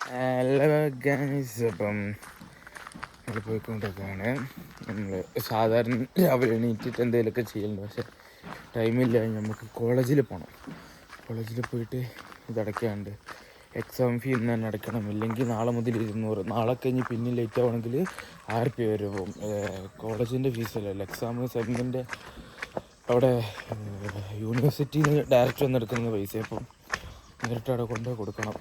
Hello guys, അപ്പം നമ്മൾ പോയിക്കൊണ്ടിരിക്കുകയാണ്. നമ്മൾ സാധാരണ രാവിലെ എണീറ്റിട്ട് എന്തെങ്കിലുമൊക്കെ ചെയ്യുന്നുണ്ട്, പക്ഷേ ടൈമില്ല. നമുക്ക് കോളേജിൽ പോകണം. കോളേജിൽ പോയിട്ട് ഇതടയ്ക്കാണ്ട് എക്സാം ഫീ ഇന്ന് തന്നെ അടയ്ക്കണം. ഇല്ലെങ്കിൽ നാളെ മുതൽ 200. നാളെ കഴിഞ്ഞ് പിന്നെ ലേറ്റ് ആവുകയാണെങ്കിൽ 1000 രൂപ വരെ പോകും. കോളേജിൻ്റെ ഫീസല്ലല്ലോ, എക്സാം സെമ്മിൻ്റെ അവിടെ യൂണിവേഴ്സിറ്റിയിൽ നിന്ന് ഡയറക്റ്റ് വന്ന് എടുക്കുന്ന പൈസ. അപ്പം നേരിട്ട് അവിടെ കൊണ്ടുപോയി കൊടുക്കണം.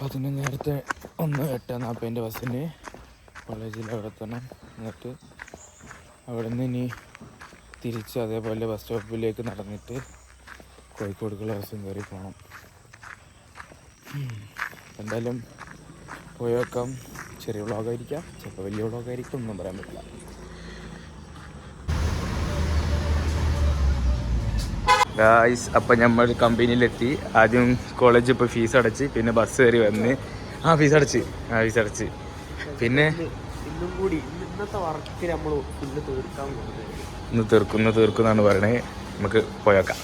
അതിന് നേരത്തെ 8:40 ബസ്സിന് കോളേജിൽ അവിടെ എത്തണം. എന്നിട്ട് അവിടെ നിന്ന് ഇനി തിരിച്ച് അതേപോലെ ബസ് സ്റ്റോപ്പിലേക്ക് നടന്നിട്ട് കോഴിക്കോടുക്കുള്ള ബസ്സും കയറി പോകണം. എന്തായാലും പോയി വെക്കാം. ചെറിയ വ്ളോഗായിരിക്കാം, ചിലപ്പോൾ വലിയ വ്ളോഗായിരിക്കും, ഒന്നും പറയാൻ പറ്റില്ല. ഗായ്സ്, അപ്പം നമ്മൾ കമ്പനിയിലെത്തി. ആദ്യം കോളേജ് ഇപ്പോൾ ഫീസ് അടച്ച്, പിന്നെ ബസ് കയറി വന്ന് ഫീസ് അടച്ച് പിന്നെ ഇന്ന് തീർക്കുന്നാണ് പറയണത്. നമുക്ക് പോയേക്കാം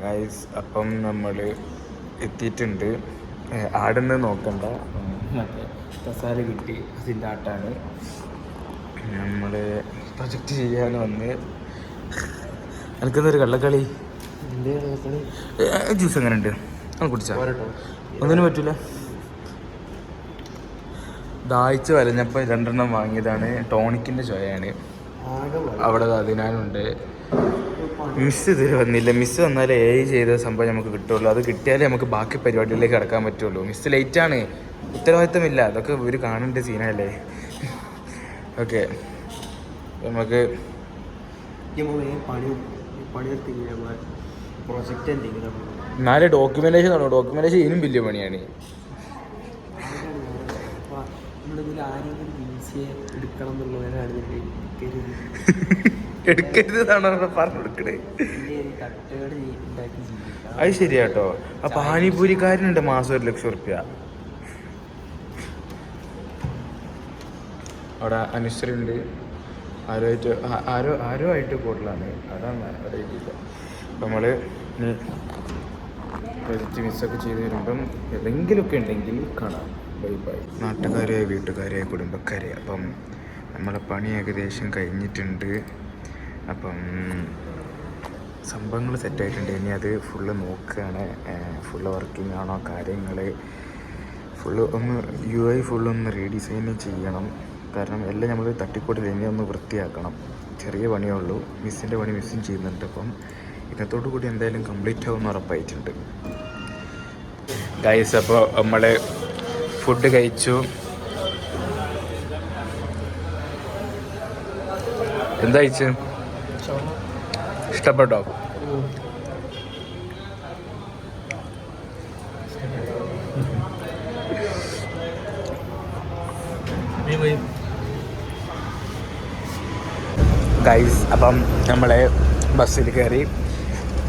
ഗായ്സ്. അപ്പം നമ്മൾ എത്തിയിട്ടുണ്ട്. ആടുന്ന് നോക്കണ്ട, മറ്റേ കസാല കിട്ടി, അതിൻ്റെ ആട്ടാണ്. നമ്മൾ പ്രൊജക്റ്റ് ചെയ്യാൻ വന്ന്. എനിക്കെന്തൊരു കള്ളക്കളി. ജ്യൂസ് എങ്ങനെ ഉണ്ട്? കുടിച്ചാൽ ഒന്നിനും പറ്റൂല. ദാഹിച്ച് വലഞ്ഞപ്പോൾ 2 വാങ്ങിയതാണ്. ടോണിക്കിൻ്റെ ചോയാണ് അവിടെ. അതിനാലുണ്ട്. മിസ് ഇതുവരെ വന്നില്ല. മിസ് വന്നാലേ ചെയ്ത സംഭവം നമുക്ക് കിട്ടുള്ളൂ. അത് കിട്ടിയാലേ നമുക്ക് ബാക്കി പരിപാടികളിലേക്ക് കിടക്കാൻ പറ്റുള്ളൂ. മിസ് ലേറ്റാണ്, ഉത്തരവാദിത്തമില്ല. അതൊക്കെ ഇവർ കാണേണ്ട സീനല്ലേ. ഓക്കെ, നമുക്ക് നാളെ ഡോക്യുമെന്റേഷൻ ആണോ? ഡോക്യുമെന്റേഷൻ ഇതിനും വലിയ പണിയാണ്. എടുക്കരുതാണോ പറഞ്ഞു കൊടുക്കണേ? അത് ശരിയാട്ടോ. ആ പാനിപൂരിക്കാരനുണ്ട് മാസം 1,00,000 റുപ്യ. അവിടെ അനുസരിണ്ട്. ആരോ ആയിട്ട് കൂടുതലാണ്. അതാണ് അവിടെ ഇല്ല. അപ്പം നമ്മൾ പ്രൊജക്റ്റ് മിസ്സൊക്കെ ചെയ്ത് വരുമ്പം എന്തെങ്കിലുമൊക്കെ ഉണ്ടെങ്കിൽ കാണാം. Bye bye. നാട്ടുകാരെ, വീട്ടുകാരെ, കുടുംബക്കാരെ, അപ്പം നമ്മളെ പണി ഏകദേശം കഴിഞ്ഞിട്ടുണ്ട്. അപ്പം സംഭവങ്ങൾ സെറ്റായിട്ടുണ്ട്. ഇനി അത് ഫുള്ള് നോക്കുകയാണ്. ഫുള്ള് വർക്കിംഗ് ആണോ, കാര്യങ്ങൾ ഫുള്ള് ഒന്ന് UI ഫുള്ളൊന്ന് റീഡിസൈൻ ചെയ്യണം. കാരണം എല്ലാം നമ്മൾ തട്ടിക്കൂട്ടിൽ ഇനി ഒന്ന് വൃത്തിയാക്കണം. ചെറിയ പണിയേ ഉള്ളൂ. മിസ്സിൻ്റെ പണി മിസ്സും ചെയ്യുന്നുണ്ട്. അപ്പം ഇന്നത്തോടു കൂടി എന്തായാലും കംപ്ലീറ്റ് ആവുമെന്ന് ഉറപ്പായിട്ടുണ്ട് ഗൈസ്. അപ്പോൾ നമ്മൾ ഫുഡ് കഴിച്ചു. എന്താ കഴിച്ചു? ഇഷ്ടപ്പെട്ടോ? ഗൈസ്, അപ്പം നമ്മൾ ബസ്സിൽ കയറി.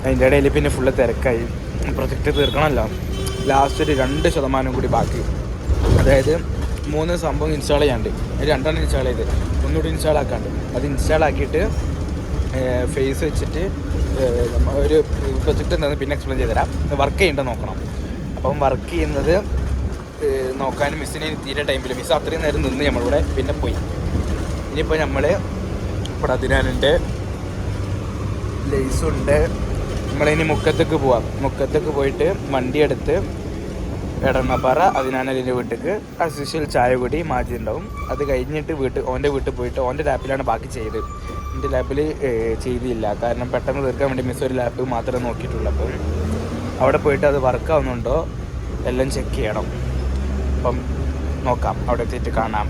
അതിൻ്റെ ഇടയിൽ പിന്നെ ഫുള്ള് തിരക്കായി. പ്രൊജക്റ്റ് തീർക്കണമല്ലോ. ലാസ്റ്റ് ഒരു 2% കൂടി ബാക്കി. അതായത് 3 സംഭവം ഇൻസ്റ്റാൾ ചെയ്യാണ്ട്. 2 ഇൻസ്റ്റാൾ ചെയ്ത് ഒന്നുകൂടി ഇൻസ്റ്റാൾ ആക്കാണ്ട്. അത് ഇൻസ്റ്റാൾ ആക്കിയിട്ട് ഫേസ് വെച്ചിട്ട് ഒരു പ്രൊജക്റ്റ് എന്താണെന്ന് പിന്നെ എക്സ്പ്ലെയിൻ ചെയ്ത് തരാം. വർക്ക് ചെയ്യേണ്ടത് നോക്കണം. അപ്പം വർക്ക് ചെയ്യുന്നത് നോക്കാനും മിസ്സിന് തീരെ ടൈമില്ല. മിസ് അത്രയും നേരം നിന്ന് നമ്മളിവിടെ പിന്നെ പോയി. ഇനിയിപ്പോൾ നമ്മൾ ഇവിടെ അതിനാലുണ്ട്, ലേസുണ്ട്. നമ്മളിനി മുക്കത്തേക്ക് പോവാം. മുക്കത്തേക്ക് പോയിട്ട് വണ്ടി എടുത്ത് എടണപ്പാറ അതിനാലിൻ്റെ വീട്ടിലേക്ക് അസ്യൂഷ്വൽ ചായ കൂടി മാറ്റി ഉണ്ടാവും. അത് കഴിഞ്ഞിട്ട് ഓൻ്റെ വീട്ടിൽ പോയിട്ട് ഓൻ്റെ ലാപ്പിലാണ് ബാക്കി ചെയ്ത്. എൻ്റെ ലാപ്പിൽ ചെയ്തില്ല, കാരണം പെട്ടെന്ന് തീർക്കാൻ വേണ്ടി മിസ് ഒരു ലാപ്പ് മാത്രമേ നോക്കിയിട്ടുള്ളൂ. അപ്പം അവിടെ പോയിട്ട് അത് വർക്കാവുന്നുണ്ടോ എല്ലാം ചെക്ക് ചെയ്യണം. അപ്പം നോക്കാം, അവിടെ എത്തിയിട്ട് കാണാം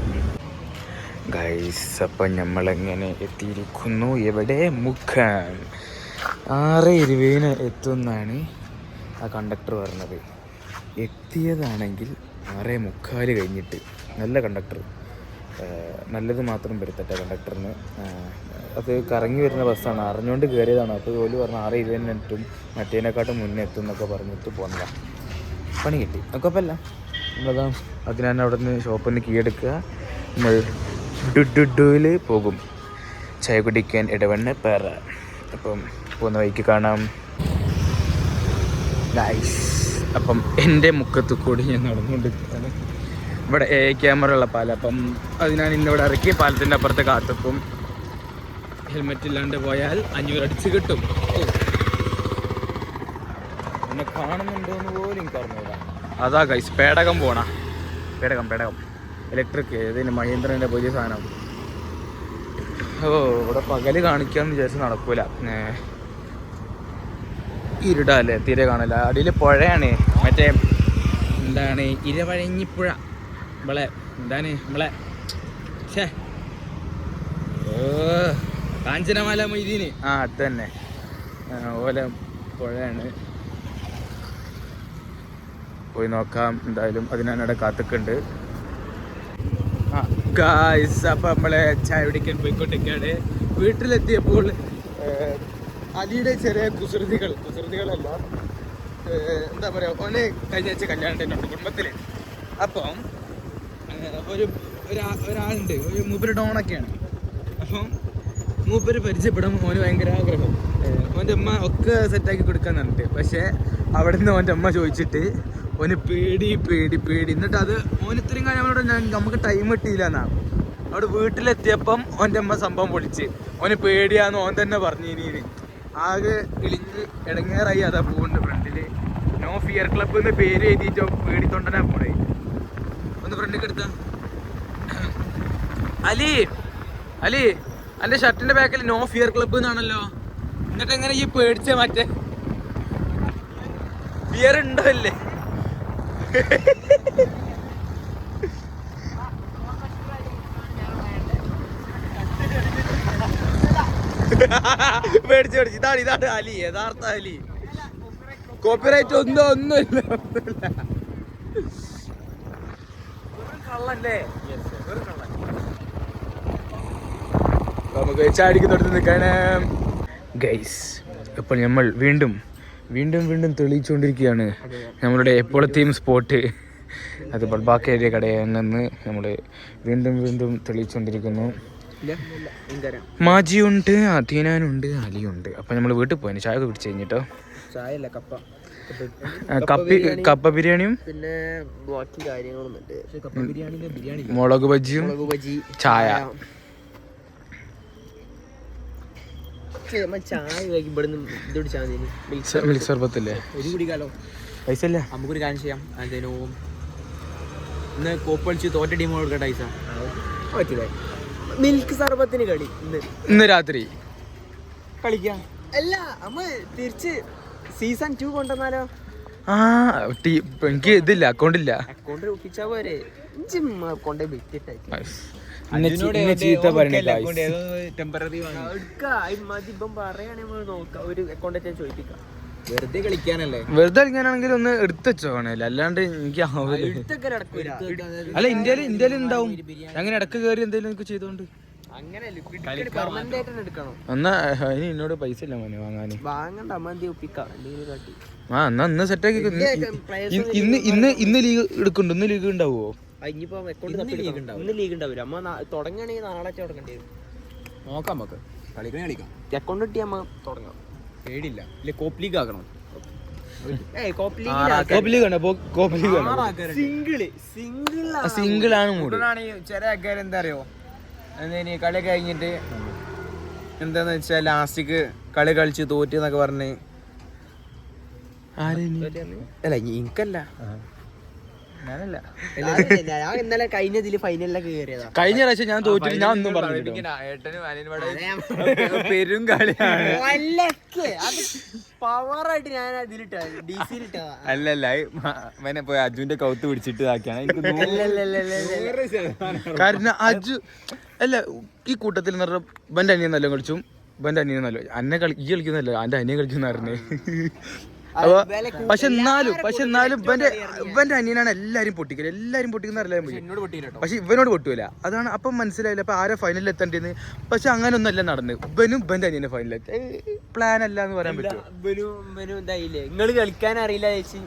ഗൈസ്. അപ്പം നമ്മളെങ്ങനെ എത്തിയിരിക്കുന്നു? എവിടെ? മുക്കാൻ 6:20 എത്തുമെന്നാണ് ആ കണ്ടക്ടർ പറഞ്ഞത്. എത്തിയതാണെങ്കിൽ 6:45 കഴിഞ്ഞിട്ട്. നല്ല കണ്ടക്ടർ, നല്ലത് മാത്രം വരുത്തട്ടെ കണ്ടക്ടറിന്. അത് കറങ്ങി വരുന്ന ബസ്സാണ്, അറിഞ്ഞുകൊണ്ട് കയറിയതാണ്. അപ്പോൾ ജോലി പറഞ്ഞാൽ 6:20 എത്തും, മറ്റേതിനെക്കാട്ടും മുന്നേ എത്തും എന്നൊക്കെ പറഞ്ഞിട്ട് പോകുന്നതാണ്. പണി കിട്ടി. അല്ല നമ്മളതാ അതിനാണ് അവിടെ നിന്ന് ഷോപ്പിൽ നിന്ന് കീഴെടുക്കുക. നമ്മൾ ഡുഡുഡുവിൽ പോകും ചായ കുടിക്കാൻ ഇടവണ്ണപ്പാറ. അപ്പം പോകുന്ന വഴിക്ക് കാണാം ഗൈസ്. അപ്പം എൻ്റെ മുക്കത്ത് കൂടി ഞാൻ നടന്നുകൊണ്ടിരിക്കുകയാണ്. ഇവിടെ ക്യാമറ ഉള്ള പാലം, അപ്പം അത് ഞാൻ ഇന്നിവിടെ ഇറക്കി പാലത്തിൻ്റെ അപ്പുറത്ത് കാത്തുക്കും. ഹെൽമെറ്റ് ഇല്ലാണ്ട് പോയാൽ 500 അടിച്ച് കിട്ടും. എന്നെ കാണുന്നുണ്ടോയെന്ന് പോലും എനിക്ക് അറിഞ്ഞില്ല. അതാ ഗൈസ് പേടകം പോണ, പേടകം ഇലക്ട്രിക്, ഇതിന് മഹീന്ദ്രൻ്റെ പുതിയ സാധനം. ഇവിടെ പകല് കാണിക്കാന്ന് വിചാരിച്ച് നടക്കൂല, ഇരുടല്ലേ, തീരെ കാണില്ല. അടിയിൽ പുഴയാണ്, മറ്റേ എന്താണ് ഇരവഴഞ്ഞിപ്പുഴ, നമ്മളെ കാഞ്ചനമാല മൊയ്തീന്, അത് തന്നെ ഓല പുഴയാണ്. പോയി നോക്കാം എന്തായാലും, അതിനാണിവിടെ കാത്തുക്കുണ്ട്. അപ്പം നമ്മളെ ചായ കുടിക്കാൻ പോയിക്കൊണ്ടിരിക്കുകയാണ്. വീട്ടിലെത്തിയപ്പോൾ അലിയുടെ ചെറിയ കുസൃതികളല്ല, എന്താ പറയുക, ഓന് കഴിഞ്ഞ ആഴ്ച കല്യാണം ഉണ്ട് കുടുംബത്തിൽ. അപ്പം ഒരാളുണ്ട്, ഒരു മൂപ്പര് ഡോണൊക്കെയാണ്. അപ്പം മൂപ്പര് പരിചയപ്പെടാൻ ഓന് ഭയങ്കര ആഗ്രഹം. ഓൻ്റെ അമ്മ ഒക്കെ സെറ്റാക്കി കൊടുക്കാന്ന് പറഞ്ഞിട്ട്, പക്ഷേ അവിടെ നിന്ന് ഓൻ്റെ അമ്മ ചോദിച്ചിട്ട് ഓന് പേടി. എന്നിട്ട് അത് ഓന് ഇത്രയും കാര്യം നമ്മളോട് നമുക്ക് ടൈം കിട്ടിയില്ല എന്നാണ്. അവിടെ വീട്ടിലെത്തിയപ്പം ഓൻ്റെ അമ്മ സംഭവം പൊളിച്ച്, ഓന് പേടിയാന്ന് ഓൻ തന്നെ പറഞ്ഞു. ഇനി ആകെ ഇളിഞ്ഞ് ഇടങ്ങേറായി. അതാ പോകുന്നുണ്ട് ഫ്രണ്ടിൽ നോ ഫിയർ ക്ലബ് എന്ന് പേര് എഴുതിയിട്ടോ, പേടിത്തൊണ്ടനാ പോണേ. ഒന്ന് ഫ്രണ്ടിലേക്ക് എടുത്ത അലി എൻ്റെ ഷർട്ടിന്റെ ബാക്കിൽ നോ ഫിയർ ക്ലബ് എന്നാണല്ലോ. എന്നിട്ട് എങ്ങനെ ഈ പേടിച്ച മറ്റേ ഫിയർ ഉണ്ടോ അല്ലേ? പേടിച്ച് ഇതാണ് അലി, യഥാർത്ഥ അലി. കോപ്പിറൈറ്റ് ഒന്നുമില്ല. കള്ളല്ലേ, നമുക്ക് ചാടിക്കുന്നിടത്ത് നിൽക്കാണ് ഗൈസ്. ഇപ്പോൾ നമ്മൾ വീണ്ടും തെളിയിച്ചുകൊണ്ടിരിക്കുകയാണ് നമ്മളുടെ എപ്പോഴത്തെയും സ്പോട്ട്. അത് ബൾബാക്കേരിയ കടയിൽ നിന്ന് നമ്മൾ വീണ്ടും തെളിയിച്ചുകൊണ്ടിരിക്കുന്നു. മാജിയുണ്ട്, അധീനാനുണ്ട്, അലിയുണ്ട്. അപ്പം നമ്മൾ വീട്ടിൽ പോയി ചായ ഒക്കെ കുടിച്ച് കഴിഞ്ഞിട്ടോ. കപ്പ ബിരിയാണിയും പിന്നെ മുളക് ബജിയും ചായ. മിൽക്ക് സർബത്തില്ലേ, പൈസ ഇല്ല. നമുക്കൊരു കാര്യം ചെയ്യാം, എന്തേലും ഇന്ന് കോപ്പ് കളിച്ച് തോറ്റ ടീമോട് കൊടുക്കട്ടെ പൈസ. മിൽക്ക് സർബത്തിന് കളി ഇന്ന് രാത്രി കളിക്കാം. അല്ല നമ്മ തിരിച്ച് സീസൺ 2 കൊണ്ടുവന്നാലോ? എനിക്ക് ഇതില്ല, അക്കൗണ്ട് ഒപ്പിച്ചാ പോരെ. ചീത്ത വെറുതെ കളിക്കാനാണെങ്കിൽ ഒന്ന് എടുത്ത് വെച്ചോണല്ലേ, അല്ലാണ്ട് എനിക്ക് അല്ല ഇന്ത്യയിൽ ഉണ്ടാവും. അങ്ങനെ ഇടക്ക് കയറി എന്തെങ്കിലും എനിക്ക് ചെയ്തോണ്ട് എന്നാ ഇനി എന്നോട് പൈസ ഇല്ല മോനെ വാങ്ങാന്. എന്നാ ഇന്ന് സെറ്റാക്കി. ഇന്ന് ലീഗ് എടുക്കുന്നുണ്ട്. ഇന്ന് ലീഗ് ഉണ്ടാവുമോ? ഇന്ന് ലീഗ് ഉണ്ടാവില്ല. അമ്മ തുടങ്ങുകയാണെങ്കിൽ നാളെ തുടങ്ങേണ്ടി വരും. നോക്കാം, നമുക്ക് കളിക്കാം. അക്കൗണ്ട് കിട്ടി അമ്മ തുടങ്ങാം, പേടില്ല. ഇല്ല കോപ്പ് ലീഗ് ആക്കണം. സിംഗിൾ ആണ് മൂഡ്. ചില ആൾക്കാർ എന്താ അറിയോ, കളി കഴിഞ്ഞിട്ട് എന്താന്ന് വെച്ചാൽ ലാസ്റ്റിക്ക് കളി കളിച്ച് തോറ്റ് എന്നൊക്കെ പറഞ്ഞ്. അല്ല എനിക്കല്ല, ഞാനല്ല. ഞാൻ ഇന്നലെ കഴിഞ്ഞതിൽ ഫൈനലിലൊക്കെ കയറിയതാ. കഴിഞ്ഞ പ്രാവശ്യം ഞാൻ തോറ്റിട്ട് ഞാൻ ഒന്നും പറഞ്ഞു. പെരും കളിയാണ്. പവറായിട്ട് ഞാൻ അതിലിട്ടാ, ഡിസിയിലിട്ടതാ. അല്ലല്ല അവനെ പോയി അജുവിന്റെ കൗത്ത് പിടിച്ചിട്ട് ഇതാക്കിയാണ്. കാരണം അജു അല്ല ഈ കൂട്ടത്തിൽ എന്ന് പറഞ്ഞാൽ ബന്റെ അനിയൻ നല്ല കളിച്ചും, ബന്റെ അനിയൻ നല്ല അന്നെ ഈ കളിക്കുന്നല്ലോ, എന്റെ അനിയൻ കളിക്കുന്ന പറഞ്ഞേ. അപ്പൊ പക്ഷെ എന്നാലും ഇവന്റെ അനിയനാണ് എല്ലാരും പൊട്ടിക്കുന്ന അറിയാൻ പറ്റും. പക്ഷെ ഇവനോട് പൊട്ടൂല, അതാണ്. അപ്പം മനസ്സിലായില്ല അപ്പൊ ആരാ ഫൈനലിൽ എത്തേണ്ടതെന്ന്. പക്ഷെ അങ്ങനെ ഒന്നും അല്ല നടന്ന്. ഇവന്റെ അനിയനെ ഫൈനലിലെത്തി പ്ലാൻ അല്ല എന്ന് പറയാൻ പറ്റും. നിങ്ങൾ കളിക്കാൻ അറിയില്ല ചേച്ചി,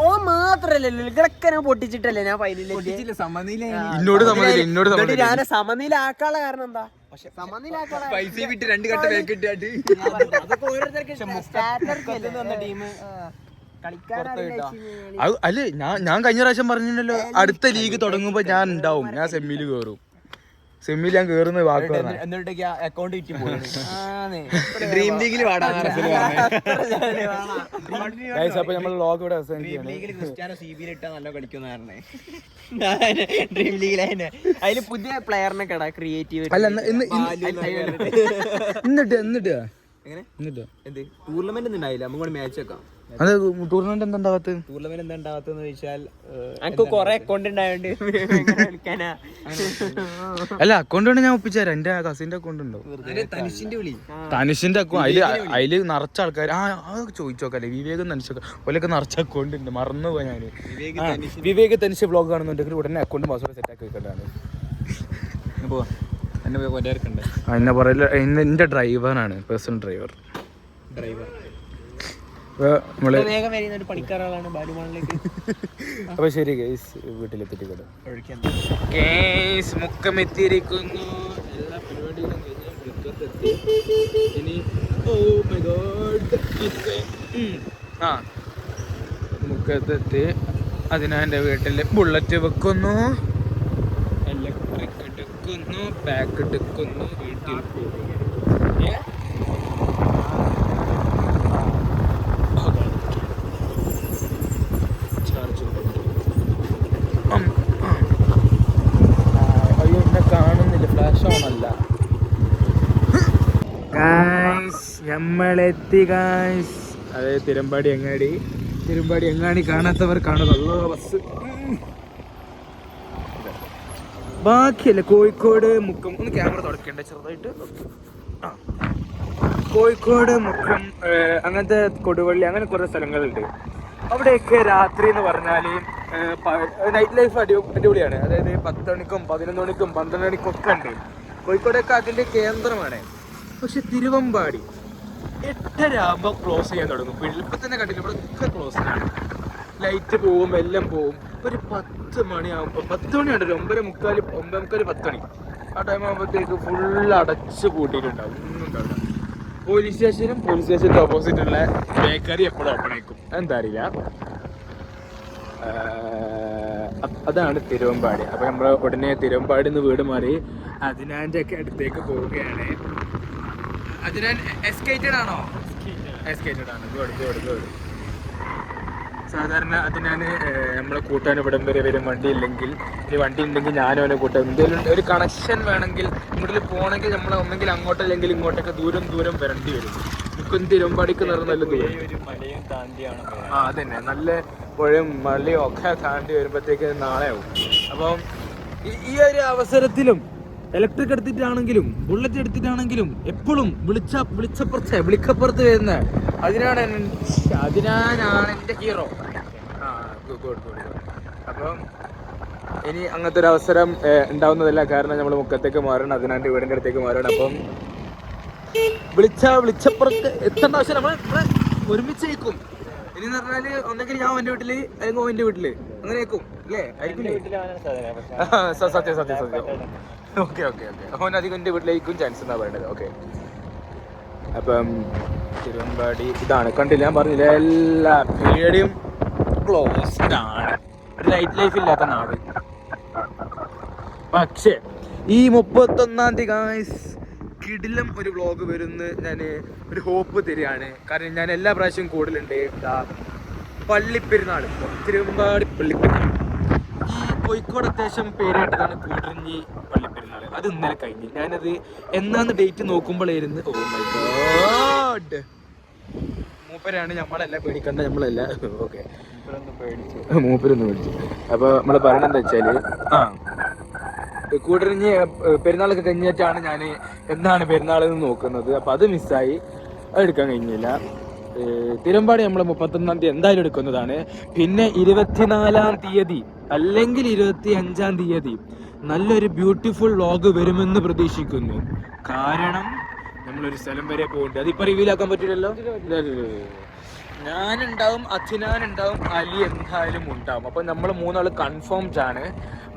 ഓ മാത്രല്ലല്ലോ നിങ്ങളൊക്കെ ഞാൻ പൊട്ടിച്ചിട്ടല്ലേ ഞാൻ ഫൈനലിൽ. എന്നോട് സമനില ആക്കാനുള്ള കാരണം എന്താ? പൈസ വിട്ട് 2 കട്ട വേക്ക് ഇട്ടാണ്ട് അല്ല ഞാൻ കഴിഞ്ഞ പ്രാവശ്യം പറഞ്ഞല്ലോ അടുത്ത ലീഗ് തുടങ്ങുമ്പോ ഞാൻ ഉണ്ടാവും, ഞാൻ സെമ്മില് കേറും. സെമ്മിൽ ഞാൻ കേറുന്ന വാക്ക് അക്കൗണ്ട് ഡ്രീം ലീഗിൽ അപ്പൊ നമ്മൾ ലോഗ് ഇവിടെ ക്രിസ്ത്യാനോ CB ഇട്ടാ നല്ല കളിക്കുന്ന ഡ്രീം ലീഗിൽ അതില് പുതിയ പ്ലെയറിനെ കട ക്രിയേറ്റീവ് എന്നിട്ട് ടൂർണമെന്റ് ഉണ്ടായില്ല, നമുക്ക് മാച്ച് വെക്കാം. അത് ടൂർണമെന്റ് എന്താ ഉണ്ടാവാത്ത? ടൂർണമെന്റ് എന്താ ഉണ്ടാവാത്തെന്ന് ചോദിച്ചാൽ എനിക്ക് കൊറേ അക്കൗണ്ട് ഉണ്ടായോണ്ട് അല്ല അക്കൗണ്ട് കൊണ്ട് ഞാൻ ഒപ്പിച്ചുതരാം. എന്റെ കസിന്റെ അക്കൗണ്ട് ഉണ്ടോ? തനിഷിന്റെ അക്കൗണ്ട് അതില് നിറച്ച ആൾക്കാർ ചോദിച്ചോക്കല്ലേ, വിവേക് തനിഷൊക്കെ ഓലൊക്കെ നിറച്ച അക്കൗണ്ട് ഉണ്ട്. മറന്നുപോയി ഞാന്. വിവേക് തനിഷ് വ്ളോഗ് കാണുന്നുണ്ടെങ്കിൽ ഉടനെ അക്കൗണ്ട് പാസ്വേഡ് സെറ്റ് ആക്കി വെക്കേണ്ടതാണ്. എന്നെ പറയില്ല, എന്റെ ഡ്രൈവറാണ്, പേഴ്സണൽ ഡ്രൈവർ. അപ്പൊ ശരി ഗൈസ്, വീട്ടിലെത്തിയിട്ട് മുക്കമെത്തിയിരിക്കുന്നു. എല്ലാ പരിപാടികളും ഇനി മുക്കത്തെത്തി. അതിനാൻ്റെ വീട്ടില് ബുള്ളറ്റ് വെക്കുന്നു, ഇലക്ട്രിക് എടുക്കുന്നു, ബാക്ക് എടുക്കുന്നു, വീട്ടിൽ പോകും. കാണുന്നില്ല, ഫ്ലാഷ് ഓൺ അല്ല. നമ്മളെത്തി ഗായ്സ്. അതായത് തിരുമ്പാടി അങ്ങാടി കാണാത്തവർ കാണുക. ബസ് ബാക്കിയല്ല, കോഴിക്കോട് മുക്കം. ഒന്ന് ക്യാമറ തുടക്കണ്ടേ ചെറുതായിട്ട്? കോഴിക്കോട് മുക്കം അങ്ങനത്തെ കൊടുവള്ളി അങ്ങനെ കുറേ സ്ഥലങ്ങളുണ്ട്. അവിടെയൊക്കെ രാത്രി എന്ന് പറഞ്ഞാൽ നൈറ്റ് ലൈഫ് അടിപൊളിയാണ്. അതായത് 10 മണിക്കും 11 മണിക്കും 12 മണിക്കും ഒക്കെ ഉണ്ട്. കോഴിക്കോടൊക്കെ അതിൻ്റെ കേന്ദ്രമാണ്. പക്ഷെ തിരുവമ്പാടി 8:30 ആകുമ്പോൾ ക്ലോസ് ചെയ്യാൻ തുടങ്ങും. ഇപ്പം തന്നെ കണ്ടില്ല, ഇവിടെ ഒക്കെ ക്ലോസ് ആണ്. ലൈറ്റ് പോവും, എല്ലാം പോവും. ഒരു 10 മണിയാകുമ്പോൾ 10 മണിയുണ്ടല്ലോ, 9:45 10 മണി ആ ടൈം ആകുമ്പോഴത്തേക്ക് ഫുള്ള് അടച്ച് പൂട്ടിയിട്ടുണ്ടാവും, ഒന്നും ഉണ്ടാവില്ല. പോലീസ് സ്റ്റേഷൻ്റെ ഓപ്പോസിറ്റുള്ള ബേക്കറി എപ്പോഴും ഓപ്പൺ ആയിരിക്കും, എന്താ അറിയില്ല. അതാണ് തിരുവമ്പാടി. അപ്പോൾ നമ്മൾ ഉടനെ തിരുവമ്പാടി നിന്ന് വീട് മാറി അതിനാൻ്റെ ഒക്കെ അടുത്തേക്ക് പോവുകയാണ്. അതിനാൻ എസ്കേറ്റഡ് ആണോ? എസ്കേറ്റഡ് ആണ്. ഗോഡ്. സാധാരണ അതിനാണ് നമ്മളെ കൂട്ടാൻ ഇവിടം വരെ വരും. വണ്ടി ഉണ്ടെങ്കിൽ ഞാനും അവനെ കൂട്ടാൻ. എന്തെങ്കിലും ഒരു കണക്ഷൻ വേണമെങ്കിൽ ഇങ്ങോട്ട് പോകണമെങ്കിൽ നമ്മൾ ഒന്നെങ്കിൽ അങ്ങോട്ടല്ലെങ്കിൽ ഇങ്ങോട്ടൊക്കെ ദൂരം വരേണ്ടി വരും. എനിക്കൊന്ന് തിരുവമ്പാടിക്ക് നിറഞ്ഞ നല്ല ദൂരം. അതന്നെ, നല്ല പുഴയും മലയും ഒക്കെ താണ്ടി വരുമ്പോഴത്തേക്ക് നാളെ ആവും. അപ്പം ഈ ഒരു അവസരത്തിലും ഇലക്ട്രിക് എടുത്തിട്ടാണെങ്കിലും ബുള്ളറ്റ് എടുത്തിട്ടാണെങ്കിലും എപ്പോഴും വിളിക്കപ്പുറത്ത് വരുന്ന അതിനാണ് എൻ്റെ ഹീറോ. ഗുഡ്. അപ്പം ഇനി അങ്ങനത്തെ ഒരു അവസരം ഉണ്ടാവുന്നതല്ല, കാരണം നമ്മൾ മുക്കത്തേക്ക് മാറണം, അതിനാൻ്റെ വീടിൻ്റെ അടുത്തേക്ക് മാറണം. അപ്പം വിളിച്ചപ്പുറത്ത് എത്തേണ്ട ആവശ്യം നമ്മൾ ഒരുമിച്ച് നിൽക്കും. ഇനി എന്ന് പറഞ്ഞാല് ഒന്നെങ്കിൽ ഞാൻ എൻ്റെ വീട്ടില് അല്ലെങ്കിൽ ഓൻ്റെ വീട്ടില് അങ്ങനെ നിൽക്കും അല്ലേ? സത്യം. ഓക്കെ. അവൻ അധികം എൻ്റെ വീട്ടിലേക്കും ചാൻസ് എന്നാ പറയേണ്ടത്. ഓക്കെ, അപ്പം തിരുവമ്പാടി ഇതാണ്, കണ്ടില്ല ഞാൻ പറഞ്ഞില്ല, എല്ലാ പേടിയും ക്ലോസ്ഡ് ആണ്. ഒരു നൈറ്റ് ലൈഫ് ഇല്ലാത്ത നാട്. പക്ഷേ ഈ 31-ാം തീയതി ഗായ്സ് കിടിലം ഒരു വ്ളോഗ് വരുന്ന ഞാൻ ഒരു ഹോപ്പ് തരികയാണ്. കാരണം ഞാൻ എല്ലാ പ്രാവശ്യവും കൂടുതലുണ്ട്. പള്ളിപ്പെരുന്നാൾ, തിരുവമ്പാടി പള്ളിപ്പെരുന്നാൾ. ഈ കോഴിക്കോട് അത്യാവശ്യം പേരായിട്ടാണ് കൂടരഞ്ഞി പള്ളിപ്പെരുന്നാൾ. അത് ഇന്നലെ കഴിഞ്ഞ്. ഞാനത് എന്നാന്ന് ഡേറ്റ് നോക്കുമ്പോഴായിരുന്നു, ഓ മൈ ഗോഡ്, മൂപ്പരാണ്. നമ്മളല്ല പേടിക്കണ്ട, നമ്മളല്ല. ഓക്കെ, മൂപ്പരൊന്ന് പേടിച്ചു. അപ്പോൾ നമ്മൾ പറയണെന്താ വെച്ചാൽ കൂടരഞ്ഞ് പെരുന്നാളൊക്കെ കഴിഞ്ഞിട്ടാണ് ഞാൻ എന്താണ് പെരുന്നാളെന്ന് നോക്കുന്നത്. അപ്പോൾ അത് മിസ്സായി, അത് എടുക്കാൻ കഴിഞ്ഞില്ല. തിരുവമ്പാടി നമ്മൾ 31-ാം തീയതി എന്തായാലും എടുക്കുന്നതാണ്. പിന്നെ 24-ാം തീയതി അല്ലെങ്കിൽ 25-ാം തീയതി നല്ലൊരു ബ്യൂട്ടിഫുൾ വ്ളോഗ് വരുമെന്ന് പ്രതീക്ഷിക്കുന്നു. കാരണം നമ്മളൊരു സ്ഥലം വരെ പോകുന്നുണ്ട്. അതിപ്പോൾ റിവീലാക്കാൻ പറ്റില്ലല്ലോ. ഞാനുണ്ടാവും, അച്ഛനാനുണ്ടാവും, അലി എന്തായാലും ഉണ്ടാവും. അപ്പം നമ്മൾ 3 ആൾ കൺഫേംഡ് ആണ്.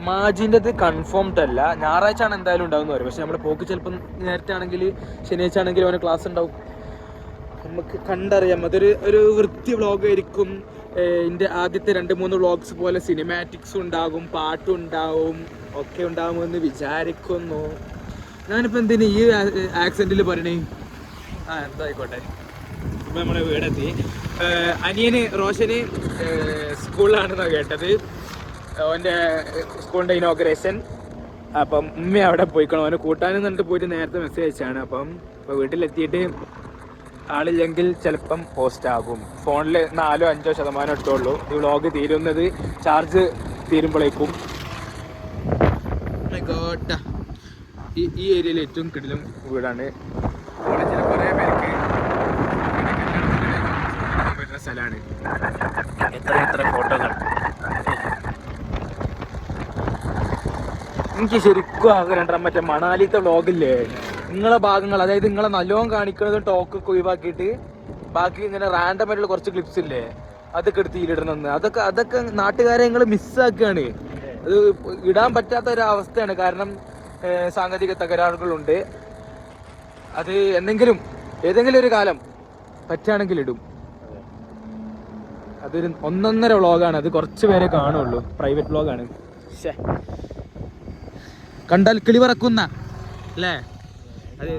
മാജിൻ്റെത് കൺഫേംഡ് അല്ല, ഞായറാഴ്ച ആണ് എന്തായാലും ഉണ്ടാവും എന്ന് പറയും. പക്ഷെ നമ്മുടെ പോക്ക് ചിലപ്പം നേരത്തെ ആണെങ്കിൽ ശനിയാഴ്ച ആണെങ്കിൽ അവന് ക്ലാസ് ഉണ്ടാവും. നമുക്ക് കണ്ടറിയാം. ഒരു വൃത്തി വ്ളോഗ് ആയിരിക്കും. എൻ്റെ ആദ്യത്തെ 2-3 വ്ളോഗ്സ് പോലെ സിനിമാറ്റിക്സും ഉണ്ടാകും, പാട്ടും ഉണ്ടാവും, ഒക്കെ ഉണ്ടാകുമെന്ന് വിചാരിക്കുന്നു. ഞാനിപ്പോൾ എന്തിനു ഈ ആക്സെൻറ്റിൽ പറയണേ? എന്തായിക്കോട്ടെ. ഇപ്പം നമ്മുടെ വീടെത്തി. അനിയന് റോഷന് സ്കൂളിലാണെന്നാണ് കേട്ടത്, അവൻ്റെ സ്കൂളിൻ്റെ ഇനോഗ്രേഷൻ. അപ്പം ഉമ്മ അവിടെ പോയിക്കണം, അവനെ കൂട്ടാനെന്ന് പറഞ്ഞിട്ട് പോയിട്ട് നേരത്തെ മെസ്സേജ് അയച്ചാണ്. അപ്പം ഇപ്പോൾ വീട്ടിലെത്തിയിട്ട് ആളില്ലെങ്കിൽ ചിലപ്പം പോസ്റ്റ് ആകും. ഫോണിൽ 4-5% ഇട്ടുള്ളൂ. ഈ വ്ളോഗ് തീരുന്നത് ചാർജ് തീരുമ്പോഴേക്കും. ഈ ഏരിയയിൽ ഏറ്റവും കിടിലും വീടാണ്. കോളേജിൽ കുറേ പേർക്ക് വരുന്ന സ്ഥലമാണ്. എത്ര ഫോട്ടോകൾ. എനിക്ക് ശരിക്കും ആഗ്രഹം മറ്റേ മണാലിത്തെ വ്ളോഗില്ലേ, നിങ്ങളെ ഭാഗങ്ങൾ, അതായത് നിങ്ങളെ നല്ലോണം കാണിക്കുന്നത് ടോക്കൊക്കെ ഒഴിവാക്കിയിട്ട് ബാക്കി ഇങ്ങനെ റാൻഡം ആയിട്ടുള്ള കുറച്ച് ക്ലിപ്സ് ഇല്ലേ, അതൊക്കെ എടുത്ത് ഇതിലിടണമെന്ന്. അതൊക്കെ നാട്ടുകാരെ നിങ്ങൾ മിസ്സാക്കുകയാണ്. അത് ഇടാൻ പറ്റാത്ത ഒരു അവസ്ഥയാണ്. കാരണം സാങ്കേതിക തകരാറുകളുണ്ട്. അത് ഏതെങ്കിലും ഒരു കാലം പറ്റുകയാണെങ്കിൽ ഇടും. അതൊരു 1.5 വ്ളോഗാണ്. അത് കുറച്ച് പേരെ കാണുള്ളൂ. പ്രൈവറ്റ് വ്ളോഗാണ്. കണ്ടാൽ കിളി പറക്കുന്ന അല്ലേ? അത്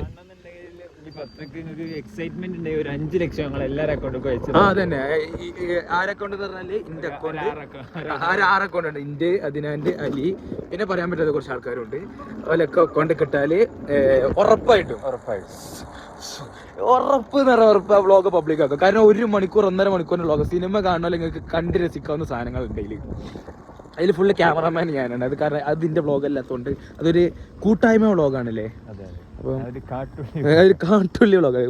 എക്സൈറ്റ്മെന്റ് ഉണ്ടെങ്കിൽ ഒരു 5 ലക്ഷം ഞങ്ങൾ എല്ലാവരും അക്കൗണ്ടൊക്കെ വെച്ചത്. അതന്നെ. ആരക്കൗണ്ട് പറഞ്ഞാല് ഇന്റെ അക്കൗണ്ട്, 6 അക്കൗണ്ട് ഉണ്ട്. ഇന്റെ, അദിനാന്റെ, അലി, പിന്നെ പറയാൻ പറ്റാത്ത കുറച്ച് ആൾക്കാരുണ്ട്. അതിലൊക്കെ അക്കൗണ്ട് കിട്ടാല് ഉറപ്പ് ആ വ്ളോഗ് പബ്ലിക് ആക്കും. കാരണം 1 മണിക്കൂർ 1.5 മണിക്കൂറിന്റെ വ്ളോഗ് സിനിമ കാണാൻ നിങ്ങൾക്ക് കണ്ട് രസിക്കാവുന്ന സാധനങ്ങൾ ഉണ്ട് അതിൽ ഫുള്ള് ക്യാമറമാൻ ഞാനാണ്. അത് കാരണം അതിന്റെ വ്ളോഗ് അല്ലാത്തതുകൊണ്ട് അതൊരു കൂട്ടായ്മ വ്ളോഗാണല്ലേ. അപ്പം ഒരു കാട്ടുള്ളി വ്ളോഗ്.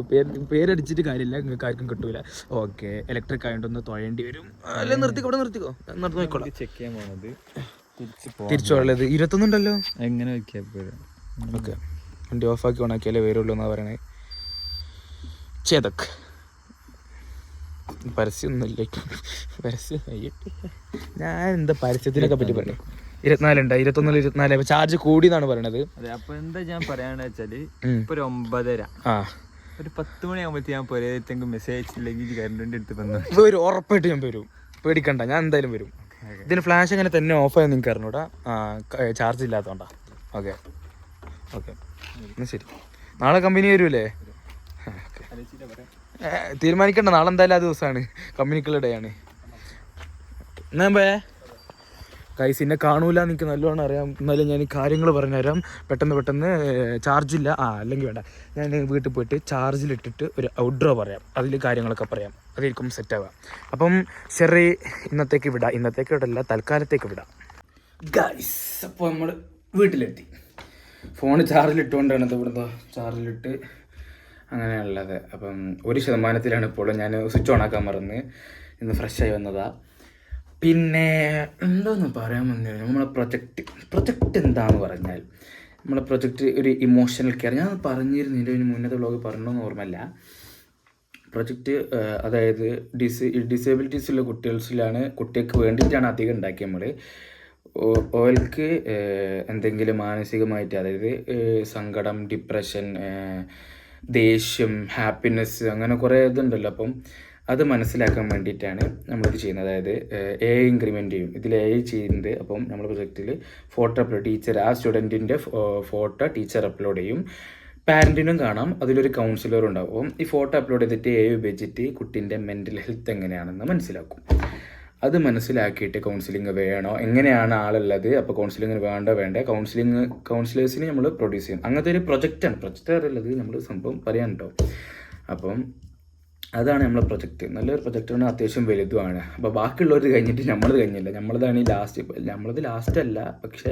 പേരടിച്ചിട്ട് കാര്യമില്ല, നിങ്ങൾക്ക് ആർക്കും കിട്ടൂല. ഓക്കെ, ഇലക്ട്രിക് ആയതുകൊണ്ടൊന്ന് തുഴയേണ്ടി വരും. അല്ലെ നിർത്തിക്കോ നോക്കിക്കോളാം. ചെക്ക് ചെയ്യാൻ പോണത് തിരിച്ചുള്ളത് 21 ഉണ്ടല്ലോ. എങ്ങനെ ഓക്കെ, വണ്ടി ഓഫാക്കി ഓണാക്കിയാലേ വരുള്ളൂ എന്നാ പറയണേ. ചേതക് പരസ്യമൊന്നുമില്ല. പരസ്യം ഞാൻ എന്താ പരസ്യത്തിനൊക്കെ പറ്റി പറഞ്ഞു. 24 ഉണ്ട്, 21 24. ചാർജ് കൂടി എന്നാണ് പറയണത്. അതെ. അപ്പൊ എന്താ ഞാൻ പറയാന്ന് വെച്ചാല് ഇപ്പൊ ഒരു 9:30, ഒരു 10 മണിയാകുമ്പോഴത്തേ ഞാൻ പോരെങ്കിലും മെസ്സേജ് അയച്ചില്ലെങ്കിൽ കറണ്ട് എടുത്ത് വന്നു ഉറപ്പായിട്ട് ഞാൻ വരും. പേടിക്കണ്ട, ഞാൻ എന്തായാലും വരും. ഇതിന് ഫ്ലാഷ് അങ്ങനെ തന്നെ ഓഫ് ആയി നിങ്ങൾക്ക് അറിഞ്ഞൂടാ, ചാർജ് ഇല്ലാത്തതുകൊണ്ടാ. ഓക്കെ എന്നാ ശരി. നാളെ കമ്പനി വരൂലേ? തീരുമാനിക്കണ്ട, നാളെ എന്തായാലും ആ ദിവസമാണ്, കമ്പനിക്കുള്ള ഡേ ആണ്. എന്നാ കൈസ് എന്നെ കാണൂല, എനിക്ക് നല്ലോണം അറിയാം. എന്നാലും ഞാൻ ഈ കാര്യങ്ങൾ പറഞ്ഞുതരാം പെട്ടെന്ന്. ചാർജില്ല, അല്ലെങ്കിൽ വേണ്ട, ഞാൻ വീട്ടിൽ പോയിട്ട് ചാർജിലിട്ടിട്ട് ഒരു ഔട്ട്ഡ്രോ പറയാം, അതിൽ കാര്യങ്ങളൊക്കെ പറയാം, അതായിരിക്കും സെറ്റാവുക. അപ്പം ശരി, ഇന്നത്തേക്ക് വിടല്ല, തൽക്കാലത്തേക്ക് വിടാം ഗൈസ്. അപ്പോൾ നമ്മൾ വീട്ടിലെത്തി. ഫോൺ ചാർജിലിട്ടുകൊണ്ടാണ് ഇവിടുന്ന് ചാർജിലിട്ട് അങ്ങനെയുള്ളത്. അപ്പം 1% ഇപ്പോൾ. ഞാൻ സ്വിച്ച് ഓൺ ആക്കാൻ മറന്ന് ഇന്ന് ഫ്രഷായി വന്നതാ. പിന്നെ എന്താന്ന് പറയാൻ വന്നത്, നമ്മളെ പ്രൊജക്റ്റ് എന്താണെന്ന് പറഞ്ഞാൽ, നമ്മളെ പ്രൊജക്റ്റ് ഒരു ഇമോഷണൽ കെയർ. ഞാൻ പറഞ്ഞിരുന്നു, ഇതിൻ്റെ മുന്നത്തെ വ്ളോഗ് പറഞ്ഞോന്ന് ഓർമ്മയില്ല. പ്രൊജക്റ്റ് അതായത് ഡിസേബിലിറ്റീസുള്ള കുട്ടികൾക്ക് വേണ്ടിയിട്ടാണ് അധികം ഉണ്ടാക്കിയത് നമ്മൾ. ഓൾക്ക് എന്തെങ്കിലും മാനസികമായിട്ട്, അതായത് സങ്കടം, ഡിപ്രഷൻ, ദേഷ്യം, ഹാപ്പിനെസ്, അങ്ങനെ കുറേ ഇതുണ്ടല്ലോ. അപ്പം അത് മനസ്സിലാക്കാൻ വേണ്ടിയിട്ടാണ് നമ്മളിത് ചെയ്യുന്നത്. അതായത് AI ഇൻക്രിമെൻ്റ് ചെയ്യും, ഇതിൽ AI ചെയ്യുന്നത്. അപ്പം നമ്മുടെ പ്രൊജക്റ്റിൽ ഫോട്ടോ അപ്ലോഡ്, ആ സ്റ്റുഡൻറ്റിൻ്റെ ഫോട്ടോ ടീച്ചർ അപ്ലോഡ് ചെയ്യും, പാരൻറ്റിനും കാണാം, അതിലൊരു കൗൺസിലറും ഉണ്ടാവും. അപ്പം ഈ ഫോട്ടോ അപ്ലോഡ് ചെയ്തിട്ട് AI ഉപയോഗിച്ചിട്ട് കുട്ടീൻ്റെ മെൻ്റൽ ഹെൽത്ത് എങ്ങനെയാണെന്ന് മനസ്സിലാക്കും. അത് മനസ്സിലാക്കിയിട്ട് കൗൺസിലിംഗ് വേണോ, എങ്ങനെയാണ് ആളുള്ളത്, അപ്പോൾ കൗൺസിലിംഗ് വേണ്ട കൗൺസിലേഴ്സിന് നമ്മൾ പ്രൊഡ്യൂസ് ചെയ്യും. അങ്ങനത്തെ ഒരു പ്രൊജക്റ്റ് ഉള്ളത് നമ്മൾ സംഭവം പറയാൻ കേട്ടോ. അപ്പം അതാണ് നമ്മളെ പ്രൊജക്റ്റ്. നല്ലൊരു പ്രൊജക്റ്റാണ്, അത്യാവശ്യം വലുതുമാണ്. അപ്പോൾ ബാക്കിയുള്ളവർ കഴിഞ്ഞിട്ട് നമ്മളത് കഴിഞ്ഞില്ല, നമ്മളതാണ് ഈ നമ്മളത് ലാസ്റ്റ് അല്ല, പക്ഷേ